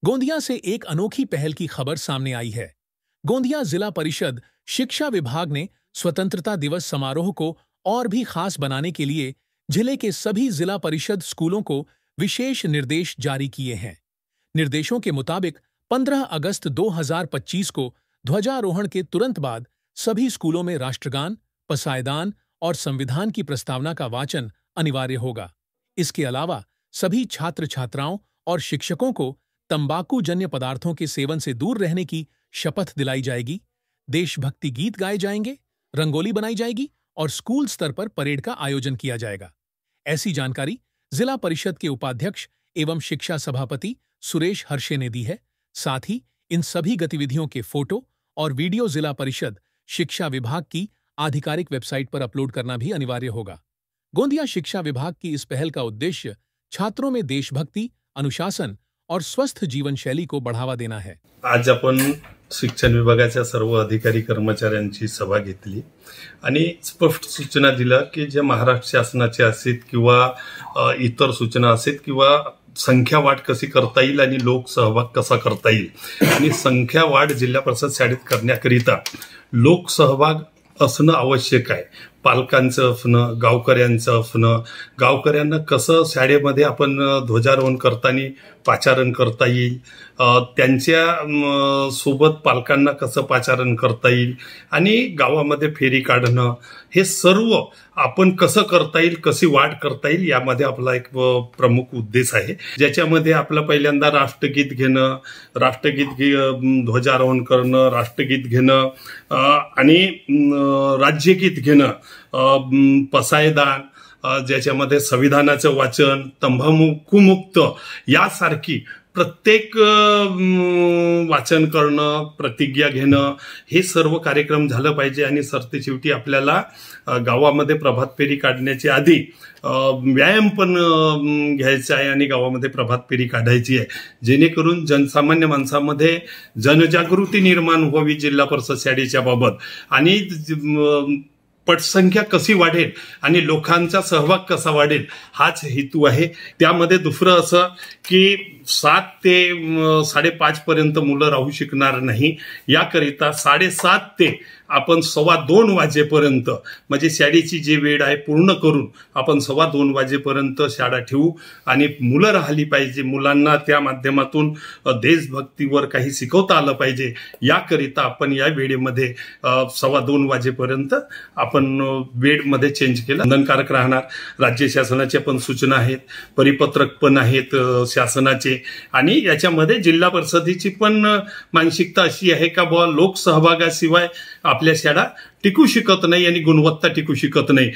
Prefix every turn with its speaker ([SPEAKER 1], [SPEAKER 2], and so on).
[SPEAKER 1] गोंदिया से एक अनोखी पहल की खबर सामने आई है। गोंदिया जिला परिषद शिक्षा विभाग ने स्वतंत्रता दिवस समारोह को और भी खास बनाने के लिए जिले के सभी जिला परिषद स्कूलों को विशेष निर्देश जारी किए हैं। निर्देशों के मुताबिक 15 अगस्त 2025 को ध्वजारोहण के तुरंत बाद सभी स्कूलों में राष्ट्रगान, पसायदान और संविधान की प्रस्तावना का वाचन अनिवार्य होगा। इसके अलावा सभी छात्र छात्राओं और शिक्षकों को तंबाकू जन्य पदार्थों के सेवन से दूर रहने की शपथ दिलाई जाएगी। देशभक्ति गीत गाए जाएंगे, रंगोली बनाई जाएगी और स्कूल स्तर पर परेड का आयोजन किया जाएगा। ऐसी जानकारी जिला परिषद के उपाध्यक्ष एवं शिक्षा सभापति सुरेश हर्षे ने दी है। साथ ही इन सभी गतिविधियों के फोटो और वीडियो जिला परिषद शिक्षा विभाग की आधिकारिक वेबसाइट पर अपलोड करना भी अनिवार्य होगा। गोंदिया शिक्षा विभाग की इस पहल का उद्देश्य छात्रों में देशभक्ति, अनुशासन और स्वस्थ जीवन शैली को बढ़ावा देना है।
[SPEAKER 2] आज आपण शिक्षण विभागाच्या सर्व अधिकारी कर्मचाऱ्यांची सभा घेतली आणि स्पष्ट सूचना दिल्या की जे महाराष्ट्र शासनाचे आहेत किंवा इतर सूचना आहेत किंवा संख्या वाढ कशी करता येईल आणि लोक सहभाग कसा करता येईल आणि संख्या वाढ जिल्हा परिषद शाळेत करण्याकरिता लोक सहभाग असणं आवश्यक आहे। पालकांचं असणं, गावकऱ्यांचं असणं, गावकऱ्यांना कसं शाळेमध्ये आपण ध्वजारोहण करताना पाचारण करता येईल, त्यांच्या सोबत पालकांना कसं पाचारण करता येईल आणि गावामध्ये फेरी काढणं, हे सर्व आपण कसं करता येईल, कशी वाढ करता येईल यामध्ये आपला एक प्रमुख उद्देश आहे। ज्याच्यामध्ये आपलं पहिल्यांदा राष्ट्रगीत घेणं, ध्वजारोहण करणं, राष्ट्रगीत घेणं आणि राज्यगीत घेणं, पसायदान, ज्याच्यामध्ये संविधानाचं वाचन, तंबाखूमुक्त यासारखी प्रत्येक वाचन करणं, प्रतिज्ञा घेणं, हे सर्व कार्यक्रम झालं पाहिजे। आणि सरतेशेवटी आपल्याला गावामध्ये प्रभात फेरी काढण्याची आधी व्यायाम पण घ्यायचा आहे आणि गावामध्ये प्रभात फेरी काढायची आहे, जेणेकरून जनसामान्य माणसामध्ये जनजागृती निर्माण व्हावी जिल्हा परिषद शाळेच्या बाबत आणि पटसंख्या कशी वाढेल आणि लोकांचा सहभाग कसा वाढेल हाच हेतू आहे। त्यामध्ये दुसरं असं की 7 ते 5:30 पर्यंत मुलं राहू शकणार नाही, याकरिता 7:30 ते आपण 2:15 वाजेपर्यंत म्हणजे शाळेची जी वेळ आहे पूर्ण करून आपण 2:15 वाजेपर्यंत शाळा ठेवू आणि मुलं राहिली पाहिजे। मुलांना त्या माध्यमातून देशभक्तीवर काही शिकवता आलं पाहिजे, याकरिता आपण या वेळेमध्ये 2:15 वाजेपर्यंत आपण वेळमध्ये चेंज केलं। बंधनकारक राहणार। राज्य शासनाचे पण सूचना आहेत, परिपत्रक पण आहेत शासनाचे आणि याच्यामध्ये जिल्हा परिषदेची पण मानसिकता अशी आहे का बुवा लोकसहभागाशिवाय आपल्या शाळा टिकू शकत नाही आणि गुणवत्ता टिकू शकत नाही।